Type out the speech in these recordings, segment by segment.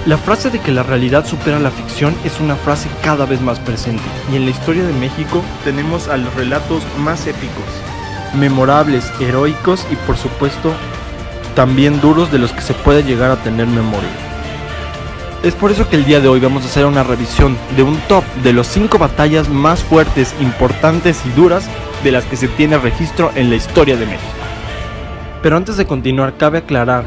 La frase de que la realidad supera la ficción es una frase cada vez más presente, y en la historia de México tenemos a los relatos más épicos, memorables, heroicos y por supuesto también duros de los que se puede llegar a tener memoria. Es por eso que el día de hoy vamos a hacer una revisión de un top de los 5 batallas más fuertes, importantes y duras de las que se tiene registro en la historia de México. Pero antes de continuar, cabe aclarar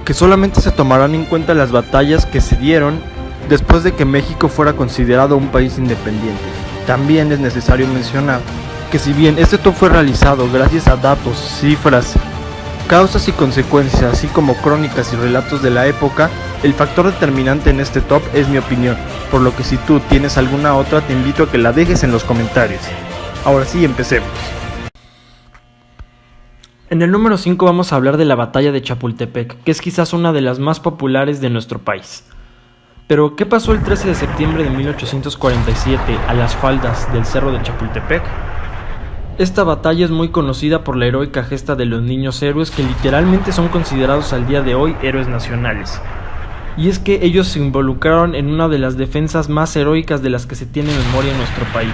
que solamente se tomarán en cuenta las batallas que se dieron después de que México fuera considerado un país independiente. También es necesario mencionar que si bien este top fue realizado gracias a datos, cifras, causas y consecuencias, así como crónicas y relatos de la época, el factor determinante en este top es mi opinión, por lo que si tú tienes alguna otra te invito a que la dejes en los comentarios. Ahora sí, empecemos. En el número 5 vamos a hablar de la batalla de Chapultepec, que es quizás una de las más populares de nuestro país. Pero, ¿qué pasó el 13 de septiembre de 1847 a las faldas del Cerro de Chapultepec? Esta batalla es muy conocida por la heroica gesta de los niños héroes que literalmente son considerados al día de hoy héroes nacionales. Y es que ellos se involucraron en una de las defensas más heroicas de las que se tiene memoria en nuestro país.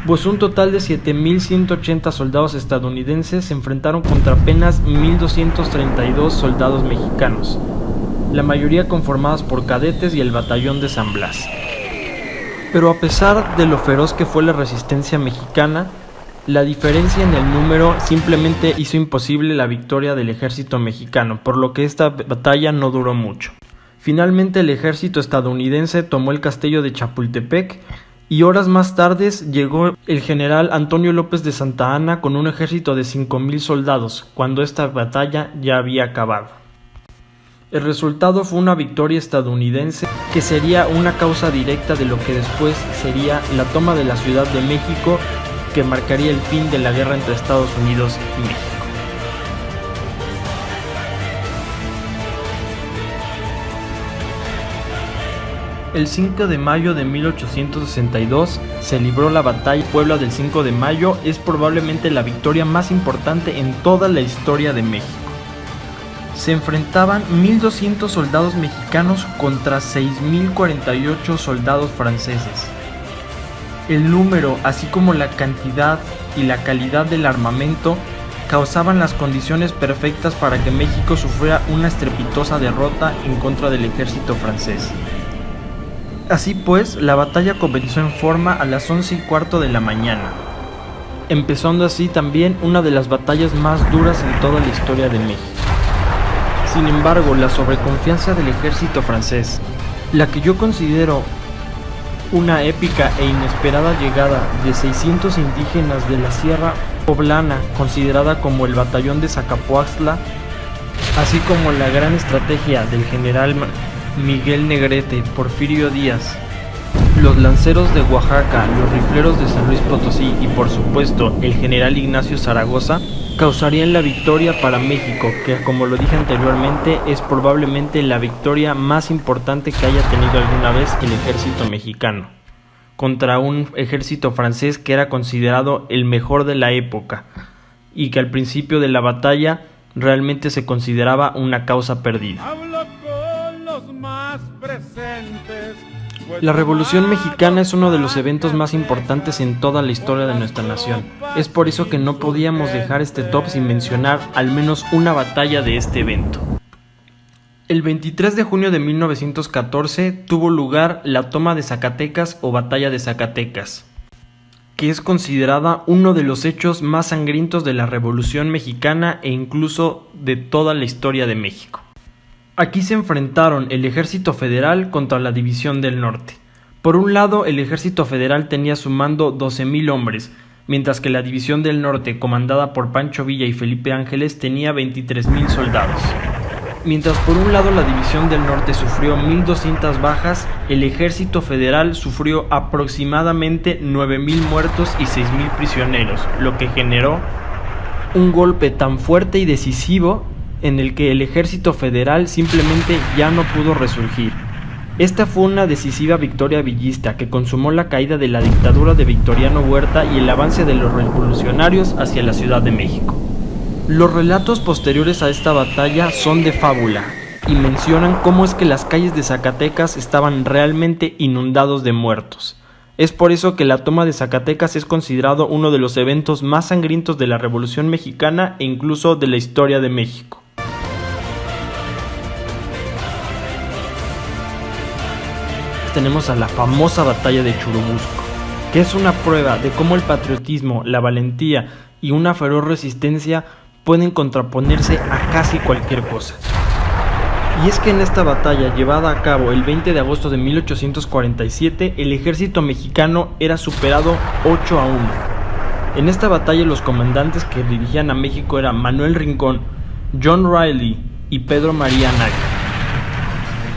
Pues un total de 7.180 soldados estadounidenses se enfrentaron contra apenas 1.232 soldados mexicanos, la mayoría conformadas por cadetes y el batallón de San Blas. Pero a pesar de lo feroz que fue la resistencia mexicana, la diferencia en el número simplemente hizo imposible la victoria del ejército mexicano, por lo que esta batalla no duró mucho. Finalmente el ejército estadounidense tomó el castillo de Chapultepec y horas más tarde llegó el general Antonio López de Santa Anna con un ejército de 5.000 soldados, cuando esta batalla ya había acabado. El resultado fue una victoria estadounidense que sería una causa directa de lo que después sería la toma de la Ciudad de México, que marcaría el fin de la guerra entre Estados Unidos y México. El 5 de mayo de 1862 se libró la batalla de Puebla del 5 de mayo, es probablemente la victoria más importante en toda la historia de México. Se enfrentaban 1.200 soldados mexicanos contra 6.048 soldados franceses. El número, así como la cantidad y la calidad del armamento, causaban las condiciones perfectas para que México sufriera una estrepitosa derrota en contra del ejército francés. Así pues, la batalla comenzó en forma a las 11:15 de la mañana, empezando así también una de las batallas más duras en toda la historia de México. Sin embargo, la sobreconfianza del ejército francés, la que yo considero una épica e inesperada llegada de 600 indígenas de la Sierra Poblana, considerada como el batallón de Zacapoaxtla, así como la gran estrategia del general Miguel Negrete, Porfirio Díaz, los lanceros de Oaxaca, los rifleros de San Luis Potosí y por supuesto el general Ignacio Zaragoza, causarían la victoria para México, que como lo dije anteriormente es probablemente la victoria más importante que haya tenido alguna vez el ejército mexicano, contra un ejército francés que era considerado el mejor de la época y que al principio de la batalla realmente se consideraba una causa perdida. La Revolución Mexicana es uno de los eventos más importantes en toda la historia de nuestra nación. Es por eso que no podíamos dejar este top sin mencionar al menos una batalla de este evento. El 23 de junio de 1914 tuvo lugar la toma de Zacatecas o Batalla de Zacatecas, que es considerada uno de los hechos más sangrientos de la Revolución Mexicana e incluso de toda la historia de México. Aquí se enfrentaron el Ejército Federal contra la División del Norte. Por un lado, el Ejército Federal tenía a su mando 12.000 hombres, mientras que la División del Norte, comandada por Pancho Villa y Felipe Ángeles, tenía 23.000 soldados. Mientras por un lado la División del Norte sufrió 1.200 bajas, el Ejército Federal sufrió aproximadamente 9.000 muertos y 6.000 prisioneros, lo que generó un golpe tan fuerte y decisivo en el que el ejército federal simplemente ya no pudo resurgir. Esta fue una decisiva victoria villista que consumó la caída de la dictadura de Victoriano Huerta y el avance de los revolucionarios hacia la Ciudad de México. Los relatos posteriores a esta batalla son de fábula, y mencionan cómo es que las calles de Zacatecas estaban realmente inundados de muertos. Es por eso que la toma de Zacatecas es considerado uno de los eventos más sangrientos de la Revolución Mexicana e incluso de la historia de México. Tenemos a la famosa batalla de Churubusco, que es una prueba de cómo el patriotismo, la valentía y una feroz resistencia pueden contraponerse a casi cualquier cosa. Y es que en esta batalla, llevada a cabo el 20 de agosto de 1847, el ejército mexicano era superado 8-1. En esta batalla los comandantes que dirigían a México eran Manuel Rincón, John Riley y Pedro María Anaya.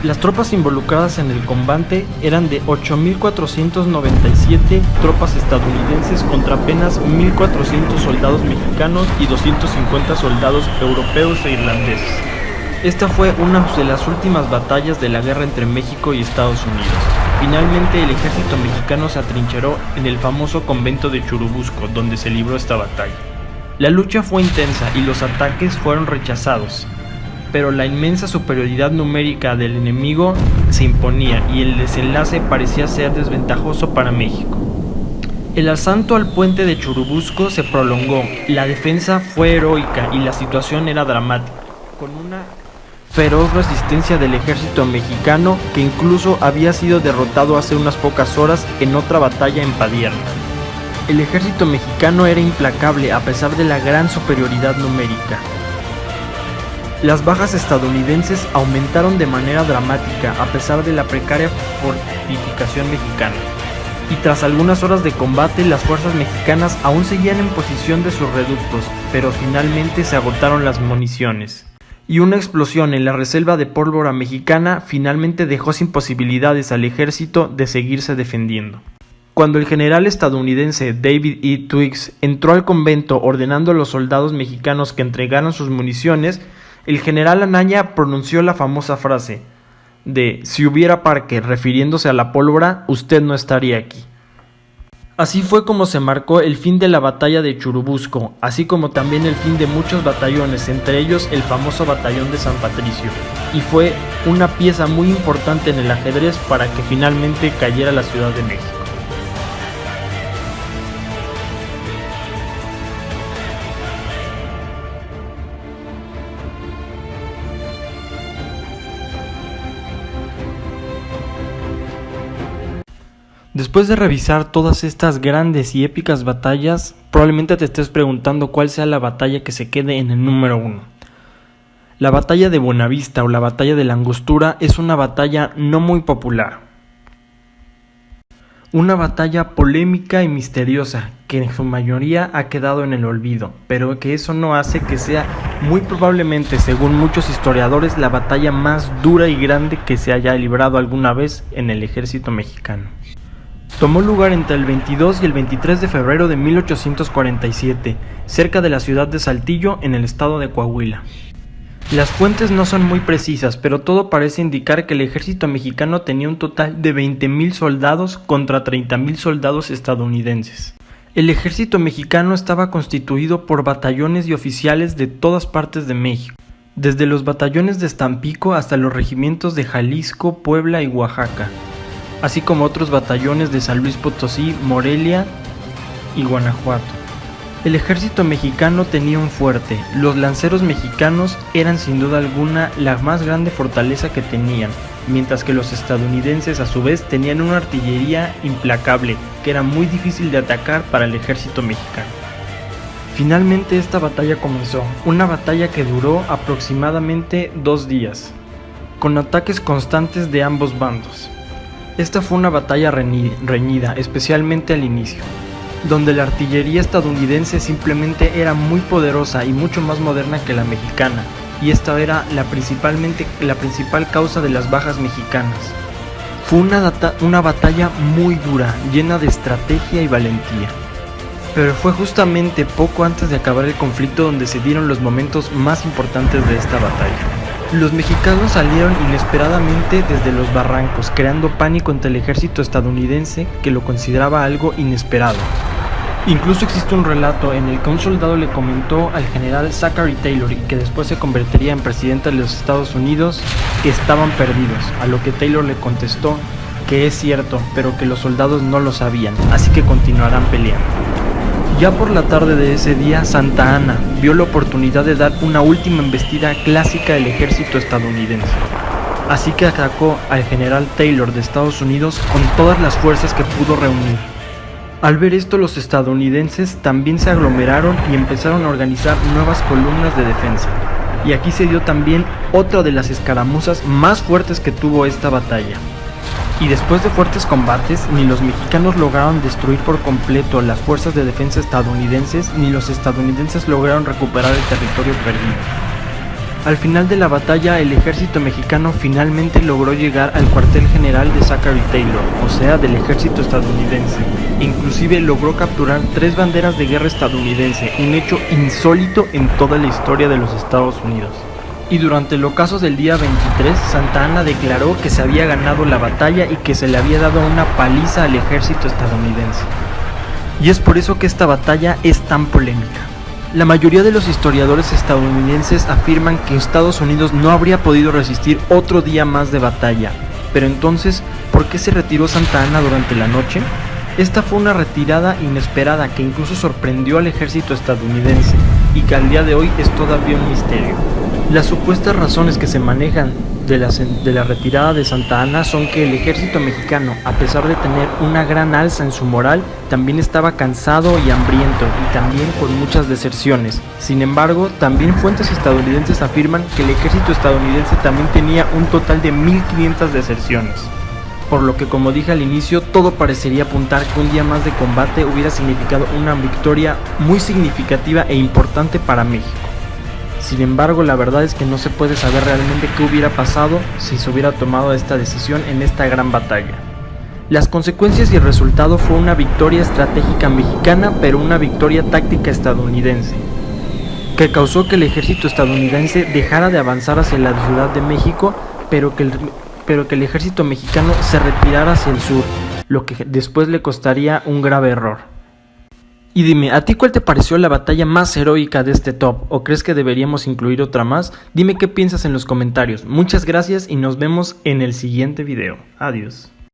Las tropas involucradas en el combate eran de 8.497 tropas estadounidenses contra apenas 1.400 soldados mexicanos y 250 soldados europeos e irlandeses. Esta fue una de las últimas batallas de la guerra entre México y Estados Unidos. Finalmente el ejército mexicano se atrincheró en el famoso convento de Churubusco, donde se libró esta batalla. La lucha fue intensa y los ataques fueron rechazados, pero la inmensa superioridad numérica del enemigo se imponía y el desenlace parecía ser desventajoso para México. El asalto al puente de Churubusco se prolongó, la defensa fue heroica y la situación era dramática, con una feroz resistencia del ejército mexicano que incluso había sido derrotado hace unas pocas horas en otra batalla en Padierna. El ejército mexicano era implacable a pesar de la gran superioridad numérica. Las bajas estadounidenses aumentaron de manera dramática a pesar de la precaria fortificación mexicana. Y tras algunas horas de combate, las fuerzas mexicanas aún seguían en posición de sus reductos, pero finalmente se agotaron las municiones. Y una explosión en la reserva de pólvora mexicana finalmente dejó sin posibilidades al ejército de seguirse defendiendo. Cuando el general estadounidense David E. Twiggs entró al convento ordenando a los soldados mexicanos que entregaran sus municiones, el general Anaya pronunció la famosa frase de "si hubiera Parker", refiriéndose a la pólvora, usted no estaría aquí. Así fue como se marcó el fin de la batalla de Churubusco, así como también el fin de muchos batallones, entre ellos el famoso batallón de San Patricio, y fue una pieza muy importante en el ajedrez para que finalmente cayera la Ciudad de México. Después de revisar todas estas grandes y épicas batallas, probablemente te estés preguntando cuál sea la batalla que se quede en el número 1. La batalla de Buenavista o la batalla de la Angostura es una batalla no muy popular. Una batalla polémica y misteriosa que en su mayoría ha quedado en el olvido, pero que eso no hace que sea muy probablemente, según muchos historiadores, la batalla más dura y grande que se haya librado alguna vez en el ejército mexicano. Tomó lugar entre el 22 y el 23 de febrero de 1847, cerca de la ciudad de Saltillo, en el estado de Coahuila. Las fuentes no son muy precisas, pero todo parece indicar que el ejército mexicano tenía un total de 20,000 soldados contra 30,000 soldados estadounidenses. El ejército mexicano estaba constituido por batallones y oficiales de todas partes de México, desde los batallones de Tampico hasta los regimientos de Jalisco, Puebla y Oaxaca, así como otros batallones de San Luis Potosí, Morelia y Guanajuato. El ejército mexicano tenía un fuerte. Los lanceros mexicanos eran sin duda alguna la más grande fortaleza que tenían, mientras que los estadounidenses a su vez tenían una artillería implacable, que era muy difícil de atacar para el ejército mexicano. Finalmente esta batalla comenzó, una batalla que duró aproximadamente 2 días, con ataques constantes de ambos bandos. Esta fue una batalla reñida, especialmente al inicio, donde la artillería estadounidense simplemente era muy poderosa y mucho más moderna que la mexicana, y esta era la principal causa de las bajas mexicanas. Fue una batalla muy dura, llena de estrategia y valentía. Pero fue justamente poco antes de acabar el conflicto donde se dieron los momentos más importantes de esta batalla. Los mexicanos salieron inesperadamente desde los barrancos, creando pánico entre el ejército estadounidense, que lo consideraba algo inesperado. Incluso existe un relato en el que un soldado le comentó al general Zachary Taylor, que después se convertiría en presidente de los Estados Unidos, que estaban perdidos, a lo que Taylor le contestó que es cierto, pero que los soldados no lo sabían, así que continuarán peleando. Ya por la tarde de ese día, Santa Anna vio la oportunidad de dar una última embestida clásica del ejército estadounidense. Así que atacó al general Taylor de Estados Unidos con todas las fuerzas que pudo reunir. Al ver esto, los estadounidenses también se aglomeraron y empezaron a organizar nuevas columnas de defensa. Y aquí se dio también otra de las escaramuzas más fuertes que tuvo esta batalla. Y después de fuertes combates, ni los mexicanos lograron destruir por completo las fuerzas de defensa estadounidenses, ni los estadounidenses lograron recuperar el territorio perdido. Al final de la batalla, el ejército mexicano finalmente logró llegar al cuartel general de Zachary Taylor, o sea, del ejército estadounidense. Inclusive logró capturar 3 banderas de guerra estadounidense, un hecho insólito en toda la historia de los Estados Unidos. Y durante el ocaso del día 23, Santa Anna declaró que se había ganado la batalla y que se le había dado una paliza al ejército estadounidense. Y es por eso que esta batalla es tan polémica. La mayoría de los historiadores estadounidenses afirman que Estados Unidos no habría podido resistir otro día más de batalla. Pero entonces, ¿por qué se retiró Santa Anna durante la noche? Esta fue una retirada inesperada que incluso sorprendió al ejército estadounidense y que al día de hoy es todavía un misterio. Las supuestas razones que se manejan de la retirada de Santa Anna son que el ejército mexicano, a pesar de tener una gran alza en su moral, también estaba cansado y hambriento y también con muchas deserciones. Sin embargo, también fuentes estadounidenses afirman que el ejército estadounidense también tenía un total de 1500 deserciones. Por lo que, como dije al inicio, todo parecería apuntar que un día más de combate hubiera significado una victoria muy significativa e importante para México. Sin embargo, la verdad es que no se puede saber realmente qué hubiera pasado si se hubiera tomado esta decisión en esta gran batalla. Las consecuencias y el resultado fue una victoria estratégica mexicana, pero una victoria táctica estadounidense, que causó que el ejército estadounidense dejara de avanzar hacia la Ciudad de México, pero que el ejército mexicano se retirara hacia el sur, lo que después le costaría un grave error. Y dime, ¿a ti cuál te pareció la batalla más heroica de este top? ¿O crees que deberíamos incluir otra más? Dime qué piensas en los comentarios. Muchas gracias y nos vemos en el siguiente video. Adiós.